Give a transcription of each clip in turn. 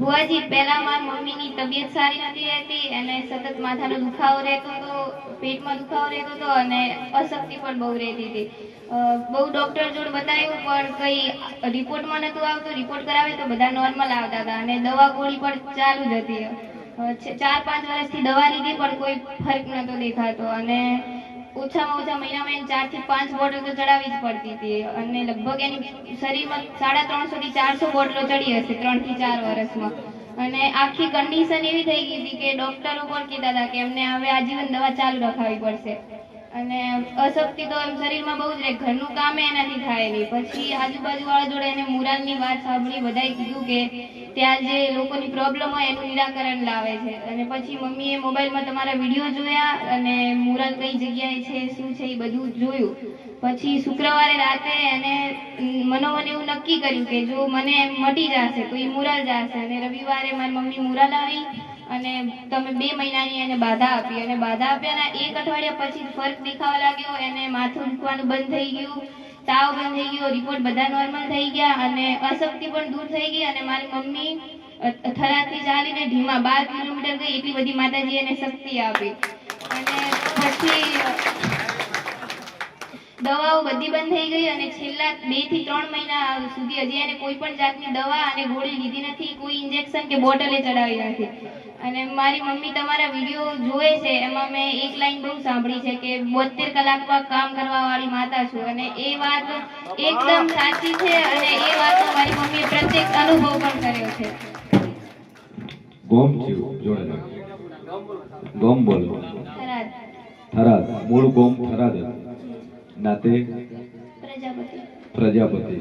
બુઆજી પહેલા મારી મમ્મીની તબિયત સારી નથી રહેતી અને સતત માથાનો દુખાવો રહેતો હતો, પેટમાં દુખાવો રહેતો હતો અને અશક્તિ પણ બહુ રહેતી હતી. બહુ ડૉક્ટર જોડે બતાવ્યું પણ કંઈ રિપોર્ટમાં નહોતું આવતું. રિપોર્ટ કરાવે તો બધા નોર્મલ આવતા હતા અને દવા ગોળી પણ ચાલુ જ હતી. 4-5 વર્ષથી દવા લીધી પણ કોઈ ફરક નહોતો દેખાતો અને ઓછામાં ઓછા મહિનામાં 4 થી 5 બોટલ તો ચડાવવી જ પડતી હતી અને લગભગ એની શરીરમાં 350 થી 400 બોટલો ચડી હશે 3 થી 4 વર્ષમાં. અને આખી કન્ડિશન એવી થઈ ગઈ હતી કે ડૉક્ટરો પણ કહેતા હતા કે એમને હવે આજીવન દવા ચાલુ રખાવી પડશે. અને અશક્તિ તો એમ શરીરમાં બહુ જ રહે, ઘરનું કામ એનાથી થાય નહીં. પછી આજુબાજુવાળા જોડે એને મુરાલની વાત સાંભળી, બધાએ કીધું કે ત્યાં જે લોકોની પ્રોબ્લેમ હોય એનું નિરાકરણ લાવે છે. અને પછી મમ્મીએ મોબાઈલમાં તમારા વિડીયો જોયા અને મુરાલ કઈ જગ્યાએ છે, શું છે એ બધું જોયું. પછી શુક્રવારે રાતે એને મનોમન એવું નક્કી કર્યું કે જો મને મટી જશે તો એ મુરાલ જશે. અને રવિવારે મારી મમ્મી મુરાલ આવી અને તમે 2 મહિનાની એને બાધા આપી અને બાધા આપ્યાના 1 અઠવાડિયા પછી ફરક દેખાવા લાગ્યો. એને માથું દુખવાનું બંધ થઈ ગયું, તાવ બંધ થઈ ગયો, રિપોર્ટ બધા નોર્મલ થઈ ગયા અને અશક્તિ પણ દૂર થઈ ગઈ. અને મારી મમ્મી થરાદથી ચાલીને ઢીમા 12 કિલોમીટર ગઈ, એટલી બધી માતાજી એને શક્તિ આપી. અને પછી દવાઓ બધી બંધ થઈ ગઈ અને છેલ્લા 2 થી 3 મહિના સુધી હજી એને કોઈ પણ જાતની દવા અને ગોળી લીધી નથી, કોઈ ઇન્જેક્શન કે બોટલે ચડાવી નથી. અને મારી મમ્મી તમારા વિડીયો જોવે છે એમાં મેં એક લાઈન બહુ સાંભળી છે કે 72 કલાકમાં કામ કરવા વાળી માતા છું અને એ વાત એકદમ સાચી છે અને એ વાતનો મારી મમ્મીએ પ્રત્યક્ષ અનુભવ પણ કર્યો છે. ગોમ છે જોડે ગોમ બોલો. થરાદ. થરાદ મૂળ ગોમ થરાદ નાતે પ્રજાપતિ. પ્રજાપતિ.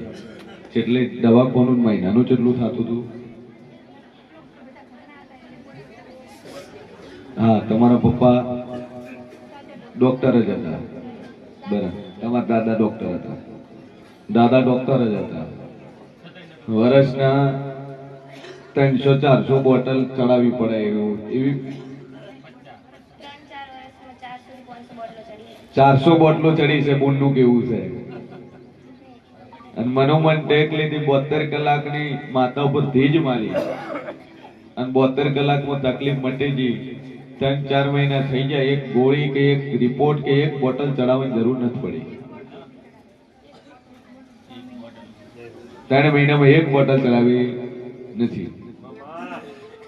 એટલે દવાખાનું મહિનાનું કેટલું થતું હતું? હા, તમારા પપ્પા ડોક્ટર જ હતા, બરાબર. તમારા દાદા ડોક્ટર હતા, દાદા ડોક્ટર જ હતા. વર્ષના 300-400 બોટલ ચડાવવી પડે એવું એવી 3-4 વર્ષમાં 400-500 બોટલો ચડી. 400 બોટલો ચડી છે. બોલનું કેવું છે? અને મનોમન ટેક લીધી 72 કલાકની માતા ઉપર ધીજ મારી અને 72 કલાકમાં તકલીફ મટી ગઈ. 3-4 મહિના થઈ જાય, એક ગોળી કે એક રિપોર્ટ કે એક બોટલ ચડાવવાની જરૂર નથી પડી. 3 મહિનામાં એક બોટલ ચડાવી નથી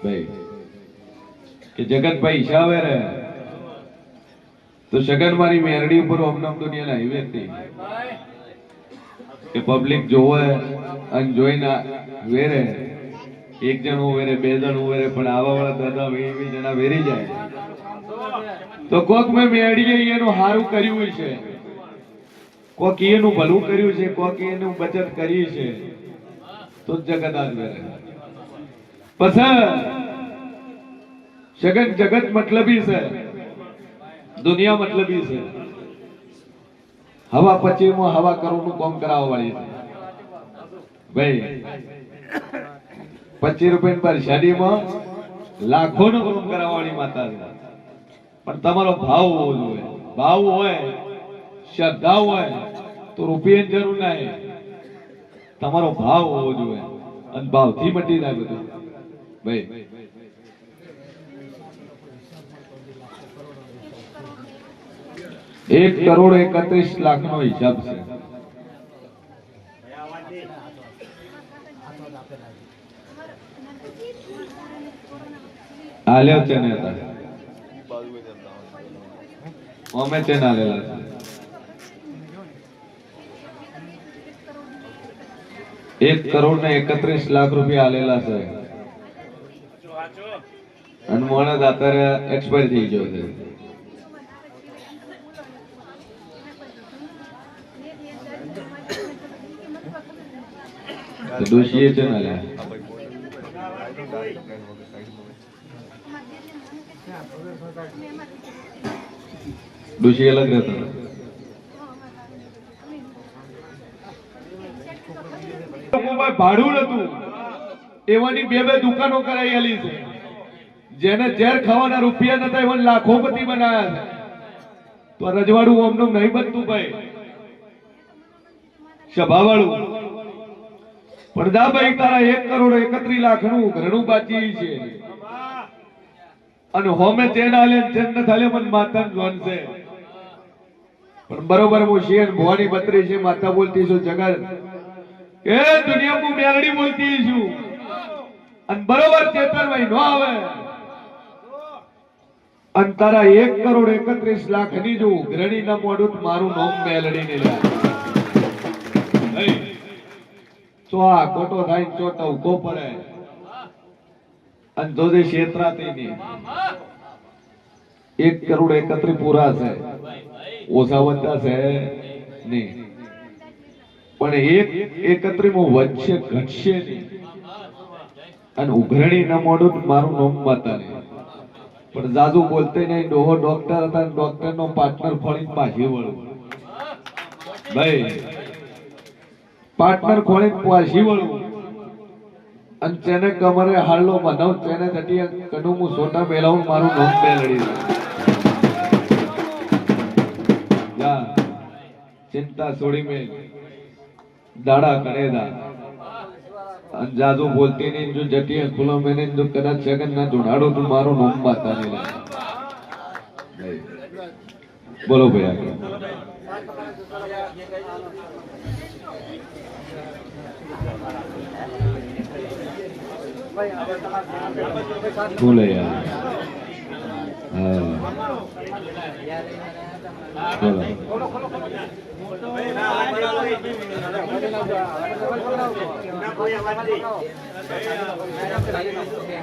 ભાઈ. કે જગતભાઈ હિસાબે રહે તો સગન મારી મેરડી ઉપર ઓમનામ દુનિયા લાવી હતી કે પબ્લિક જોવે અને જોઈને વેરે. 1 જણ વેરે, 2 જણ વેરે, પણ આવા વાળા દાદા 20 જણા વેરી જાય તો કોક મેં મેળીએ એનું સારું કર્યું છે, કોક એનું ભલું કર્યું છે, કોક એનું બચત કરી છે તો જગત આજ વેરે. પછી જગત મતલબી છે, દુનિયા મતલબી છે. હવા 25 હવા કરોડનું કામ કરાવવા વાળી છે ભાઈ. 25 રૂપિયા પર શાદીમાં લાખોનું કામ કરાવવા વાળી માતા છે. પણ તમારો ભાવ હોવો જોઈએ. ભાવ હોય, શ્રદ્ધા હોય તો રૂપિયાની જરૂર નહીં. તમારો ભાવ હોવો જોઈએ અને ભાવથી મટી જાય બધું ભાઈ. 1,31,00,000 હિસાબ છે. આલ્યો છે ને હતા અમે છે ને આલેલા છે. 1,31,00,000 રૂપિયા આલેલા છે અને માણસ અત્યારે એક્સપાયર થઈ ગયો છે. ડોશીએ છે ને આલ્યા. ડોશી અલગ રહેતા ભાડું નતું એવાની 2 દુકાનો કરાયેલી છે. જેને ઝેર ખાવાના રૂપિયા નતા એવા લાખોપતિ બનાયા છે. તો રજવાડું ઓમનું નહીં બનતું ભાઈ, સભાવાળું. પ્રજાભાઈ તારા 1,31,00,000 નું ઘરનું બાકી છે અને હોમે તેના લે ચંદ થાલે મન માતા જોનશે પણ બરોબર હું શેર ભવાની બત્રી છે માતા બોલતી છું જગત એ દુનિયા હું મેલડી બોલતી છું અને બરોબર ચેતરભાઈ નો આવે અને તારા 1,31,00,000 ની જો ઉઘરણી ના મોડું મારું નામ મેલડી ને લ્યા તો આ કોટો થાય ચોટો ઉભો પડે અને જોજે ક્ષેત્રાતી ની 1,31,00,000 પૂરા છે ઓછા વધતા છે નહીં પણ 1,31,00,000 વચ્ચે ઘટશે નહીં અને ઉઘરણી ના મોડું મારું નામ માતા નહીં પણ જાદુ બોલતે નહીં ડોહો ડોક્ટર હતા ડોક્ટર નો પાર્ટનર ખોળી પાછી વળું ભાઈ પાર્ટનર ખોળી પાછી વળું અને તેને કમરે હાલો બનાવ તેને તટીએ કનું હું સોટા મેલાવું મારું નામ મેલડી જા ચિંતા છોડી મેં દાડા કરેદા અને જાદુ બોલતી નહીં જો જટીએ ખુલ્લો મેને જો કદાચ જગન ના જોડાડો તો મારું નામ માતા નહીં લાગે બોલો ભાઈ આગળ બોલે યાર હા બોલો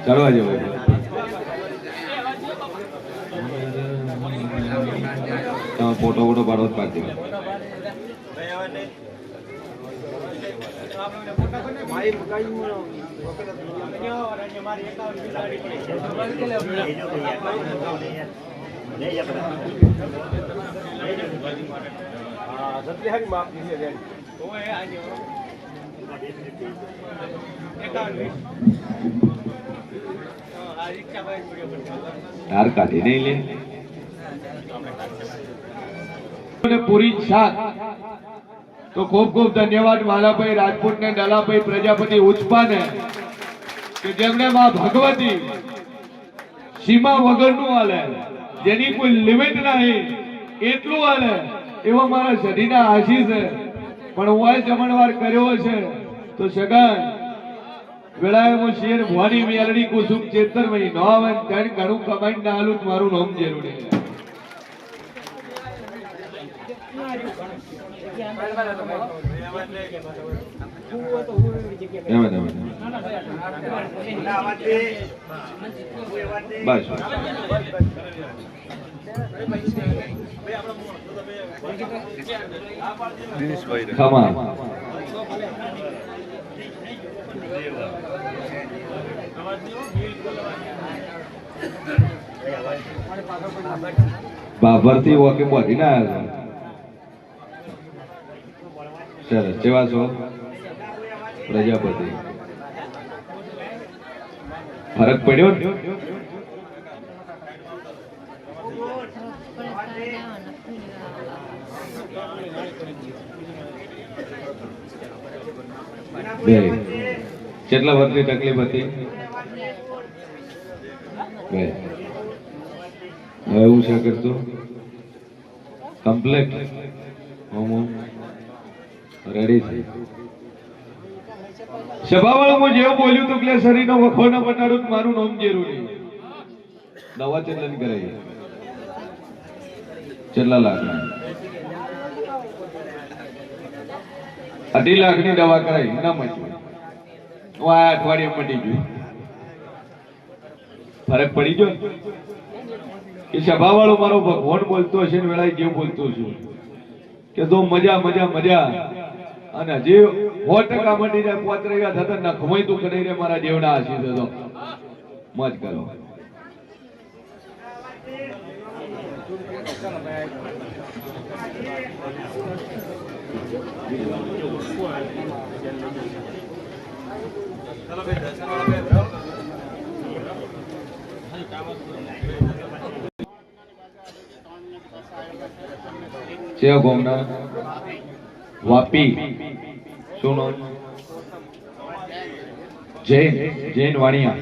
ચાલો આજે ફોટો ફોટો પાડો પાડતી તાર કાઢી નહીં લે પૂરી શાક તો ખૂબ ખૂબ ધન્યવાદ વાલાભાઈ રાજપૂત ને દલાભાઈ પ્રજાપતિ ઉચપા ને કે જેમને માં ભગવતી સીમા વગરનું હાલે જેની કોઈ લિમિટ નહીં એટલું હાલે એવા મારા સદીના આશીષ છે પણ હું આ જમણવાર કર્યો છે તો સગન વેળાએ હું શેર ભવાની મેલડી કુસુમ ચેતરભાઈ ન આવે ત્યારે ઘણું કમાઈને ના હાલું મારું નામ જરૂરી છે બસ ખમા બાબરથી વોકે બોધી ના આવ્યા સરસ કેવા છો પ્રજાપતિ ફરક પડ્યો ને બે કેટલા વર્ષની તકલીફ હતી બે એવું છે કરતું કમ્પ્લેટ રેડી છે સભાવાળામાં જેવું બોલ્યું તો કે શરીરનો વખો ન બટાડું મારું નામ જરૂરી દવા ચેતન કરાઈ કેટલા લાખ 2.5 લાખની દવા કરાઈ ના મચ્યું હું આ અઠવાડિયે મટી ગયું ફરક પડી ગયો કે સભાવાળો મારો ભગવાન બોલતો હશે ને વેળાએ જેવું બોલતો છું કે તો મજા મજા મજા અને જે 100% મટી જાય 5 રહ્યા થતા નખમય તું કરી રે મારા દેવના આશીષ હતો મોજ કરો છે ગોમના વાપી શું નામ જૈન વાણિયા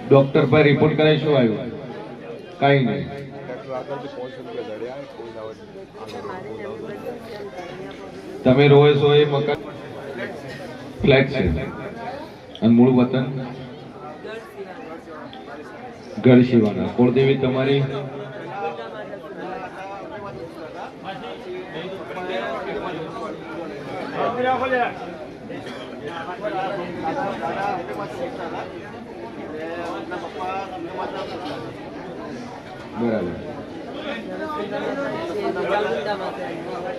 ડોક્ટર પર રિપોર્ટ કરાવી શું આવ્યું? કઈ નહીં. તમે રોવે છો એ મકાન ફ્લેટ છે અને મૂળ વતન ગઢશીવાના. કુળદેવી તમારી બરાબર.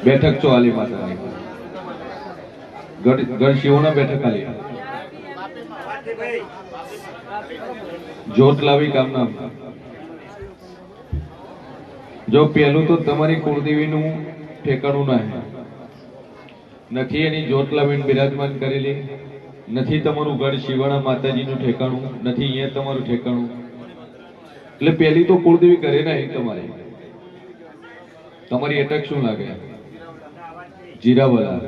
બેઠક છો આલી માતાની ગઢશીવના બેઠક આલી જોત લાવી કામના. જો પહેલું તો તમારી કુળદેવીનું ઠેકાણું નથી, એની જોત લાવીને બિરાજમાન કરેલી નથી. તમારું ગઢ શિવાણા માતાજીનું ઠેકાણું નથી, અહીંયા તમારું ઠેકાણું. એટલે પહેલી તો કુળદેવી કરે નહીં તમારી. તમારી અટક શું લાગે? જીરાવલા.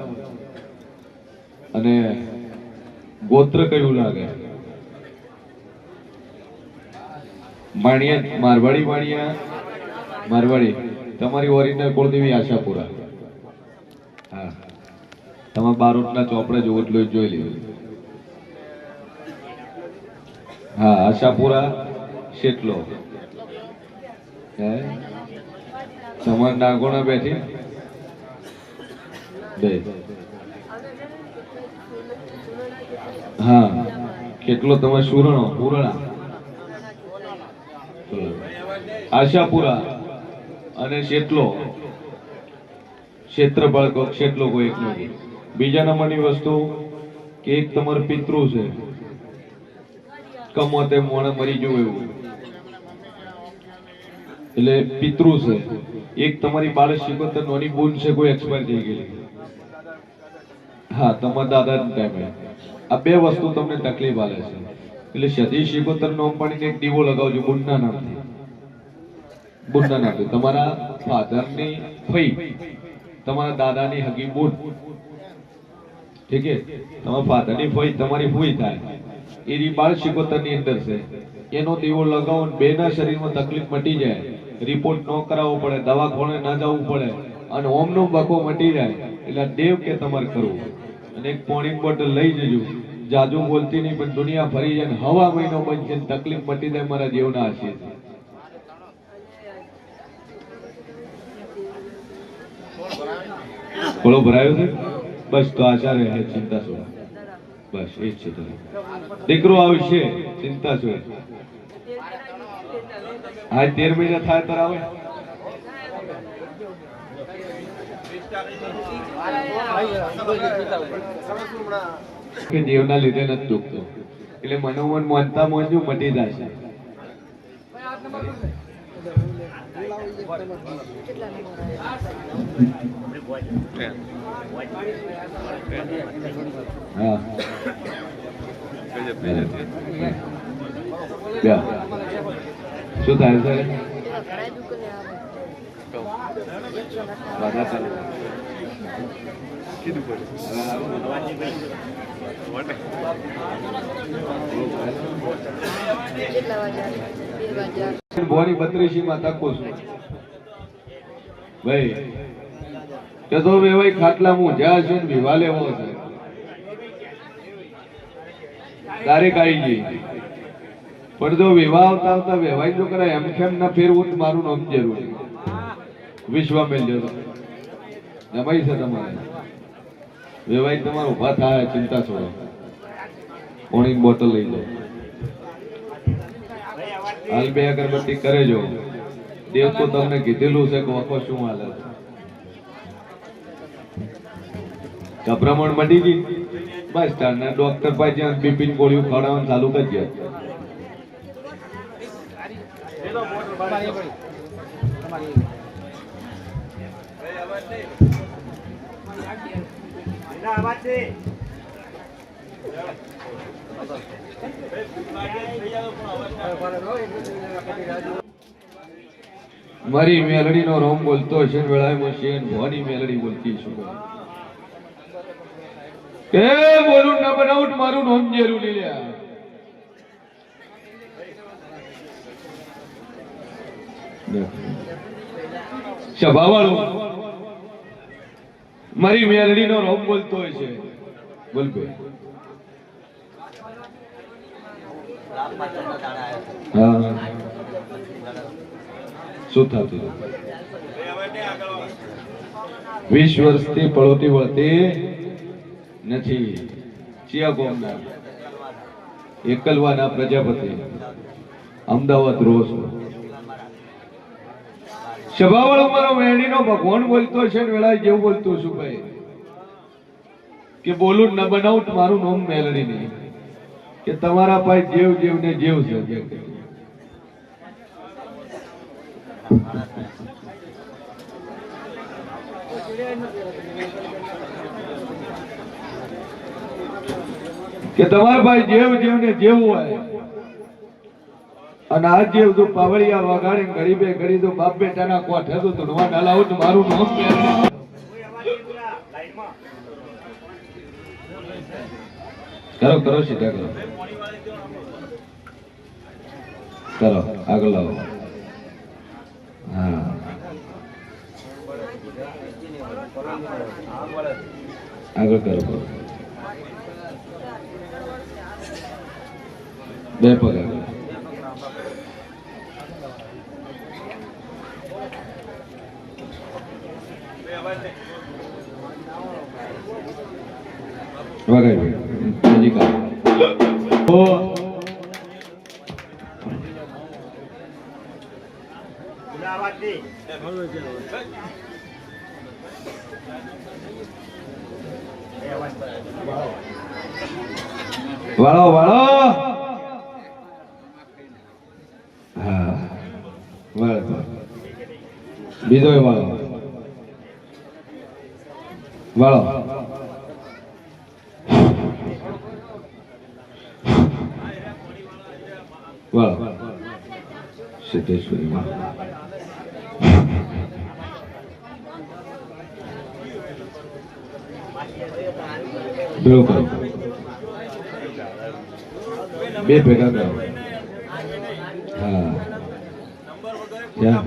અને ગોત્ર કયું લાગે? માણિયા મારવાડી. મારવાડી. તમારી ઓરિજિનલ કુળદેવી આશાપુરા. હા, તમે બારોટના ચોપડે જોવો એટલું જોઈ લીધું. હા, આશાપુરા શેટલો. હે તમાર નાગોણા બેઠી બે. હા, કેટલો તમે પુરણા આશાપુરા અને શેટલો ક્ષેત્રફળ ક્ષેત્રો કોઈ એક નથી. બીજા નંબરની વસ્તુ કે એક તમારું પિતૃ છે, કમોતે મોણે મરી જવું એવું, એટલે પિતૃ છે. એક તમારી બાળ શિકોતર નોની બૂન છે, કોઈ એક્સપાયર થઈ ગયેલી. હા, તમારા દાદાના ટાઈમે. આ બે વસ્તુ તમને તકલીફ આલે છે. એટલે સદી શિકોતર નોમ પાડીને એક દીવો લગાવજો બુનના નામથી. બુનના નામથી તમારા ફાધરની ફઈ, તમારા દાદાની હગી બુન. ઠીક છે? તમારા ફાધરની ફઈ તમારી ફૂઈ થાય, એની બાળ શિકોતર ની અંદર છે. એનો દીવો લગાવો, બેના શરીરમાં તકલીફ મટી જાય, રિપોર્ટ ન કરાવવો પડે, દવાખાને ન જવું પડે, અને ઓમનો બકો મટી જાય. એટલે દેવ કે તમારે કરવું. અને એક પોણી બોટલ લઈ જજો. જાજુ બોલતી નહીં, પણ દુનિયા ફરી જાય, હવા મહિનો બંધ છે, તકલીફ મટી જાય. મારા દેવના આશીર્વાદ. ખોળો ભરાયો છે? બસ, તો આશા રહે, ચિંતા છો. બસ એ જ છે. તમે દીકરો આવશે, ચિંતા છો. હા, 13 મહિના થાય તાર આવે. કે દેવના લીધે નથી દુખતો, એટલે મનોમન માનતા મોંજું મટી જાય છે. હા, શું થાય છે? ભોની 32 માં તકો છું ભાઈ. કે તો વેવાઈ ખાટલા હું જ્યાં છે વિવાહ લેવો છે, તારીખ આવી ગઈ. પણ જો વિવાહ આવતા આવતા વેવાઈ જો કરાય એમ કેમ ના ફેરવું, મારું નામ જરૂરી વિશ્વામેલ જરૂર જમાઈ છે. તમારે વેવાઈ તમારે ઉભા થાય, ચિંતા છોડો. પાણી બોટલ લઈ લો, હાલ 2 અગરબત્તી કરે જો. દેવ તો તમને કીધેલું છે કે વખો શું હાલે છે. ગભરામણ મટી ગઈ, બસ તારને ડોક્ટર પાસે બીપીની ગોળીઓ ખવડાવવાનું ચાલુ કરી દે. મારી મેલડી નો રોમ બોલતો છે, વેળાએ મશીન ભવાની મેલડી બોલતી છું. કે બોલું ન બનાવું મારું નોમ જેરું નહીં લ્યા. સભાવાળો મારી મેલડીનો રોમ બોલતો હોય છે. બોલ ભાઈ. હા શું થતું હતું? 20 વર્ષથી પળોટી વળતી નથી. ચિયા ગામના એકલવાના પ્રજાપતિ અમદાવાદ રોજ સભાવાળો મારો મેળીનો ભગવાન બોલતો છે ને વેળા જેવું બોલતો છું ભાઈ કે બોલું ન બનાવું મારું નામ મેલડી નહીં કે તમારા પાસે જેવ જેવ ને જેવ છે. કે તમારા ભાઈ જેવ જેવ ને જેવું હોય અને આ જેવ તો પાવળિયા વગાડી ગરીબે ગરી તો બાપ બેટાના કોઠે તો ધૂણવા ડાલાવું તો મારું નામ કરો કરો સીધા કરો કરો આગળ લાવો. હા આગળ કરો કરો બે પગ આગળ. વગાડી હજી કા ઓ વાળો વાળો હા વાળો બીજો વાળો વાળો વાળો સિદ્ધેશ્વરી માં બરોબર બે ભેગા કરો. હા ત્યાં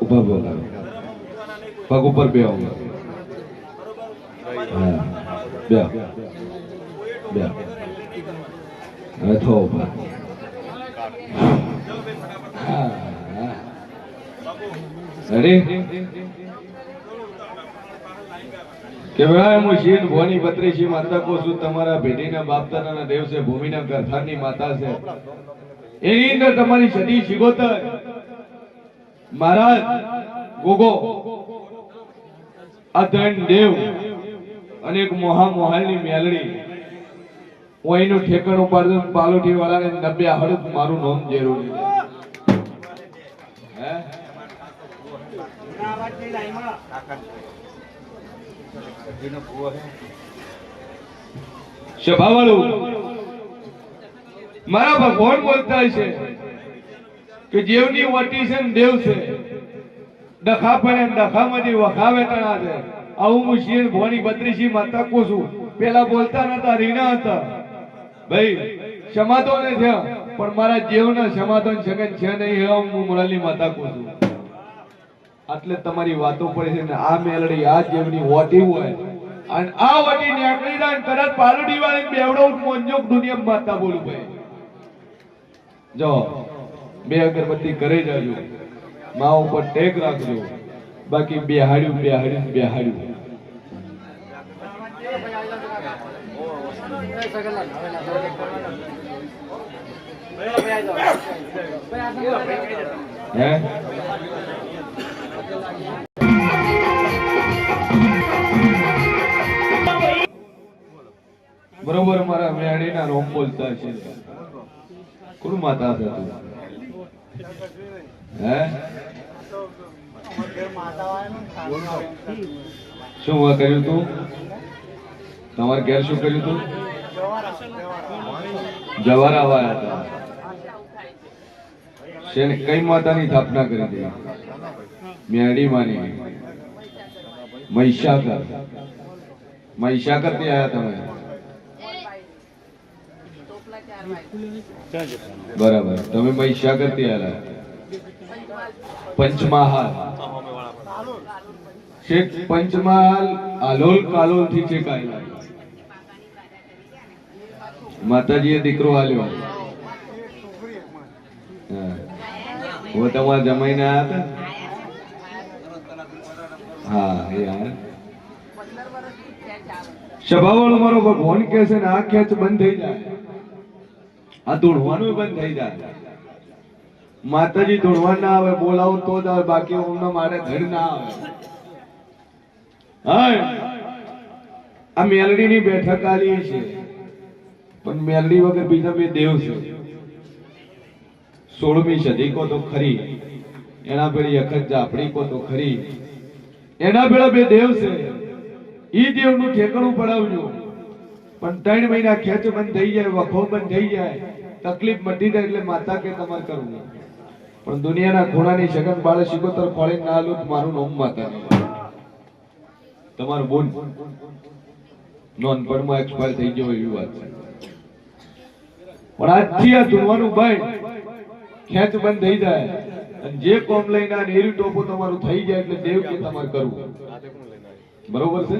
ઉભા બોલાવો પગ ઉપર બે આવો. હા બે બે હવે થો ઉભા. હા રેડી કે ભાઈ હું શીન ભોની બત્રીસી માતા કો છું. તમારા ભેટીના બાપદાદાના દેવ છે, ભૂમિના ગરથાની માતા છે. એની અંદર તમારી સદી શિગોતર મહારાજ ગોગો આ ત્રણ દેવ અને એક મોહાલની મેલડી ઓઈનું ઠેકાણું પાડું પાલોઠી વાળાને 90 હળદ મારું નામ જરૂરી હે સભાવાળું મારા ભગવાન બોલતા છે કે જેવની વટી છે ને દેવ છે. ડખા પડે ડખામાંથી વખાવે તણા છે. આવું હું શિર ભોની બત્રીસી માતા કો છું. પેલા બોલતા નતા, રીના હતા ભાઈ સમાતો ને છે પણ મારા જેવના સમાધાન સગન છે નહીં. હું મુરાલી માતા કો છું. એટલે તમારી વાતો પડે છે ને આ મેલડી આ જેવની વટી હોય અને આ વટી નીકળી જાય કદાચ પાલડી વાળી બેવડો મોંજોક દુનિયા માતા બોલું ભાઈ. જો બે અગરબત્તી કરે જાજો, મા ઉપર ટેક રાખજો. બાકી બેહાડ્યું બેહાડ્યું બેહાડ્યું. હે બરોબર મારા મેળીના રોમ બોલતા છે. કોણ માતા છે તું? હે શું કર્યું તું? તમારે ઘેર શું કર્યું તું? જવારા આવ્યા હતા. શેને કઈ માતાની સ્થાપના કરી હતી? મેળી માની મહિષાગર મહીસાગરથી આયા તમે? બરાબર, તમે મહીસાગરથી આયા. પંચમહાલ, શેખ પંચમહાલ આલોલ કાલોલ થી છે કાય માતાજીએ દીકરો આલ્યો. હા, હું તમારા જમાઈને આયા હતા. હા, એ યાર સભાવાળો મારો ભગવાન કહે છે ને આ ખેંચ બંધ થઈ જાય, આ ધૂણવાનું બંધ થઈ જાય. માતાજી ધૂણવા ના આવે, બોલાવો તો જ આવે, બાકી ઓમના મારે ધડ ના આવે. હા, આ મેલડી ની બેઠક આલી છે, પણ મેલડી વગર બીજા બે દેવ છે. 16મી સદી કો તો ખરી, એના પેલી અખત જાપડી કો તો ખરી, એના પેલા બે દેવ છે. ઈ દેવનું ઠેકાણું પડાવજો, પણ 3 મહિના ખેંચ બંધ થઈ જાય, વખો બંધ થઈ જાય, તકલીફ મટી જાય એટલે માતા કે તમારે કરવું. પણ દુનિયાના ખૂણાની સગન બાળે શિકોતર ખોળી ના લો, મારું નામ માતા નહીં. તમારું બોન નોનપણમાં એક્સપાયર થઈ ગયો એવી વાત છે. પણ આજથી આ ધૂણવાનું બંધ, ખેંચ બંધ થઈ જાય, અને જે કોમ લઈને આ નેરી ટોપો તમારું થઈ જાય એટલે દેવ કે તમારે કરવું. બરોબર છે?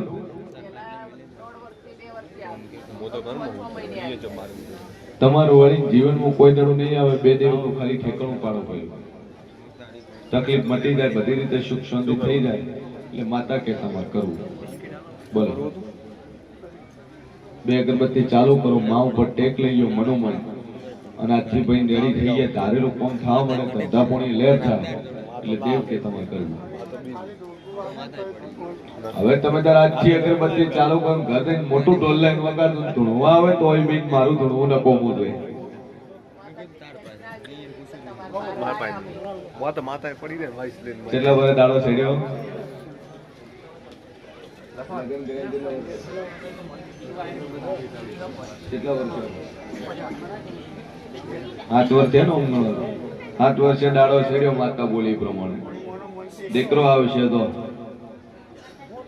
તમારું વળી જીવનમાં કોઈ દડું નહીં આવે, બે દેવનું ખાલી ઠેકાણું પાડો પડ્યું, તકલીફ મટી જાય, બધી રીતે સુખ શાંતિ થઈ જાય એટલે માતા કે તમારે કરવું. બોલો, બે અગરબત્તી ચાલુ કરો, મા ઉપર ટેક લઈ લો મનોમન, અને આજથી ભાઈ રેડી થઈ જાય, ધારેલું કોમ થવા મળે, ધંધાપોણી લહેર થાય એટલે દેવ કે તમારે કરવું. હવે તમે તાર આજથી અગરબત્તી ચાલુ કરો, ઘર જઈને મોટું ઢોલ લઈને વગાડો, ધૂણવા આવે તો બીક મારું ધૂણવું ન કોમું જોઈએ. કેટલા વર્ષ દાડો છેડ્યો? કેટલા વર્ષ? 8 વર્ષ છે ને? 8 વર્ષે દાડો છેડ્યો. માતા બોલી પ્રમાણે દીકરો આવશે તો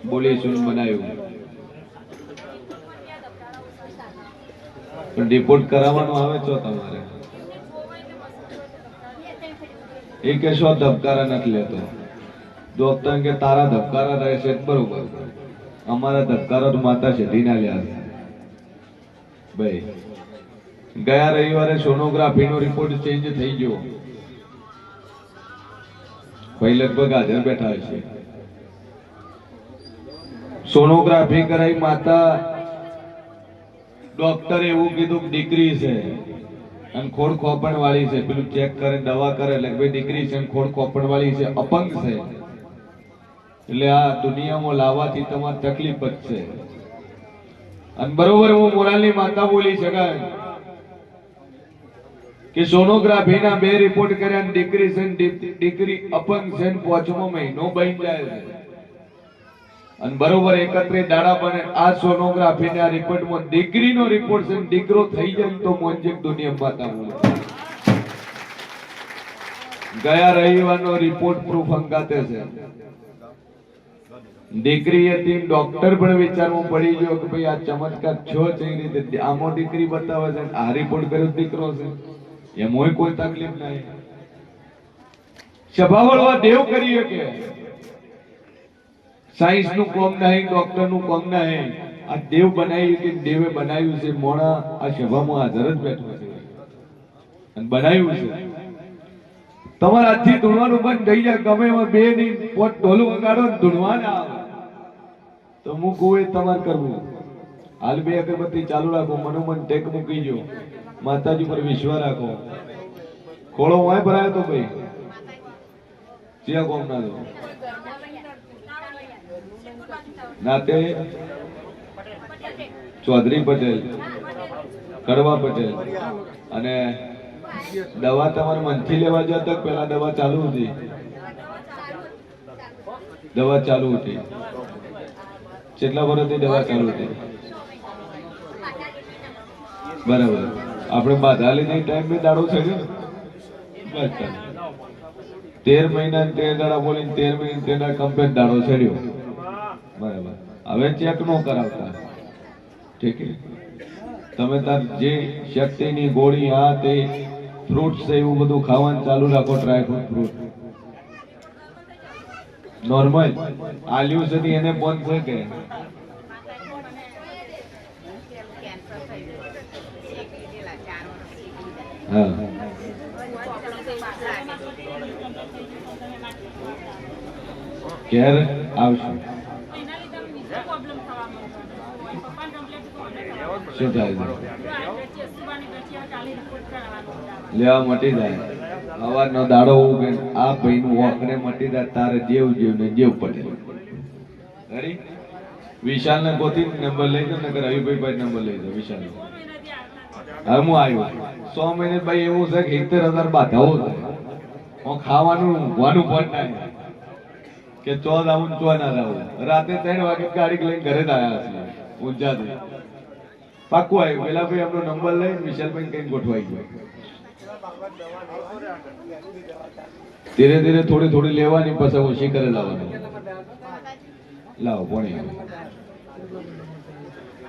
બોલી સુન બનાવ્યું, પણ રિપોર્ટ કરાવવાનો આવે છો તમારે. એ કે શો ધબકારા નથી લેતો, ડોક્ટર કે તારા ધબકારા રહેશે બરોબર, અમારા ધબકારા તો માતા શેઠી ના લ્યા છે. ભાઈ ગયા રવિવારે સોનોગ્રાફી નો રિપોર્ટ ચેન્જ થઈ ગયો, ભાઈ લગભગ હાજર બેઠા છે. સોનોગ્રાફી કરાવી, માતા ડોક્ટરે એવું કીધું કે દીકરી છે અને ખોડ ખોપણ વાળી છે. પેલું ચેક કરે, દવા કરે એટલે ભાઈ દીકરી છે અને ખોડ ખોપણ વાળી છે, અપંગ છે, એટલે આ દુનિયામાં લાવવાથી તમારે તકલીફ જ છે. અને બરોબર હું મોરાલની માતા બોલી શકાય કે સોનોગ્રાફી ના 2 રિપોર્ટ કર્યા, દીકરી છે, દીકરી અપંગ છે, 5મો મહિનો બની જાય છે. અને બરોબર 31 દાડા બને આ સોનોગ્રાફી ના રિપોર્ટમાં દીકરીનો રિપોર્ટ છે, દીકરો થઈ જાય તો મોંજેક દુનિયા માતા બોલે. ગયા રવિવારનો રિપોર્ટ પ્રૂફ અંગાતે છે. દીકરી હતી, ડોક્ટર પણ વિચારવું પડી ગયો કે ભાઈ આ ચમત્કાર છો છે એ રીતે આમાં દીકરી બતાવે છે, આ રિપોર્ટ કર્યો દીકરો છે, એમાં કોઈ તકલીફ નહીં. સભાવળવા દેવ કરીએ કે સાયન્સ નું કોમ નહીં, ડોક્ટર નું કોમ નહીં, આ દેવ બનાવ્યું કે દેવે બનાવ્યું છે. મોણા આ સભામાં હાજર જ બેઠો છે અને બનાવ્યું છે. તમારા હાથથી ધૂણવાનું બંધ થઈ જાય, ગમે એમાં 2 ની પોત ઢોલું વગાડો ને ધૂણવા ના આવે તો હું કહું એ તમારે કરવું. હાલ 2 અગરબત્તી ચાલુ રાખો, મનોમન ટેક મૂકી જો, માતાજી પર વિશ્વાસ રાખો. ખોળો વાય ભરાયો તો ભાઈ ત્યાં કોમ ના દો નાતે ચૌધરી પટેલ, કડવા પટેલ. અને દવા તમારે મનથી લેવા જતા પેલા દવા ચાલુ હતી? દવા ચાલુ હતી. કેટલા વર્ષથી દવા ચાલુ હતી? બરાબર. આપણે બાધા લીધી ટાઈમ બે દાડો છેડ્યો બસ 13 મહિના 13 દાડા બોલીને 13 મહિના 13 દાડા કમ્પ્લીટ દાડો છેડ્યો. બરાબર. હવે ચેક નો કરાવતા, ઠીક છે? તમે તાર જે શક્તિની ગોળી આ તે ફ્રૂટ્સ છે એવું બધું ખાવાનું ચાલુ રાખો, ડ્રાય ફ્રૂટ નોર્મલ આલ્યું છે એને બંધ છે કે હા ક્યારે આવશું? શું થાય છે? લેવા મટી જાય સવારનો દાડો ઉગે આ ભાઈનું વોકને મટી જાય તારે જેવ ને જેવ પટેલ રેડી. વિશાલ ને ગોતી નંબર લઈ જાવ ને રવિભાઈ ભાઈ નંબર લઈ જાવ વિશાલ. હવે હું આવ્યો 100 મહિને ભાઈ એવું છે કે 70,000 બાધાઓ થાય હું ખાવાનું ઊંઘવાનું પણ થાય કે 14 આવું 14 ના આવું. રાતે 3 વાગે ગાડી લઈને ઘરે જ આવ્યા છે ઊંઝાથી. પાક્કું આવ્યું પેલા ભાઈ આપણો નંબર લઈ વિશાલભાઈ કઈ ગોઠવાઈ ગયો. ધીરે ધીરે થોડી થોડી લેવાની પછી ઓછી કરે લાવવાની. લાવો પોણી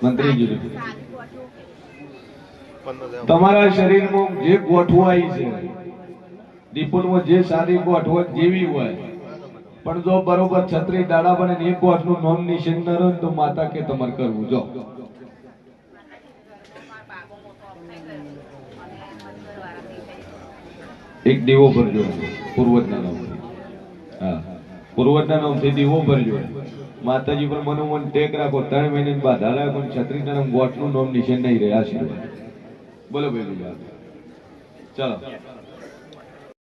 મંત્રીજી તમારા શરીરમાં જે ગોઠવાઈ છે રિપોર્ટમાં જે સારી ગોઠવણ જેવી હોય પણ જો બરોબર 36 દાડા બને ને એક ગોઠનું નોમ નિશાન ન રહે તો માતા કે તમારે કરવું. જો એક દીવો ભરજો પૂર્વજના નામથી. હા પૂર્વજના નામથી દીવો ભરજો. માતાજી પર મનોમન ટેક રાખો 3 મહિને બાધા રાખો 36 ના ગોઠનું નામ નિશાન નહીં રહે. આશીર્વાદ બોલો ભાઈ. ચાલો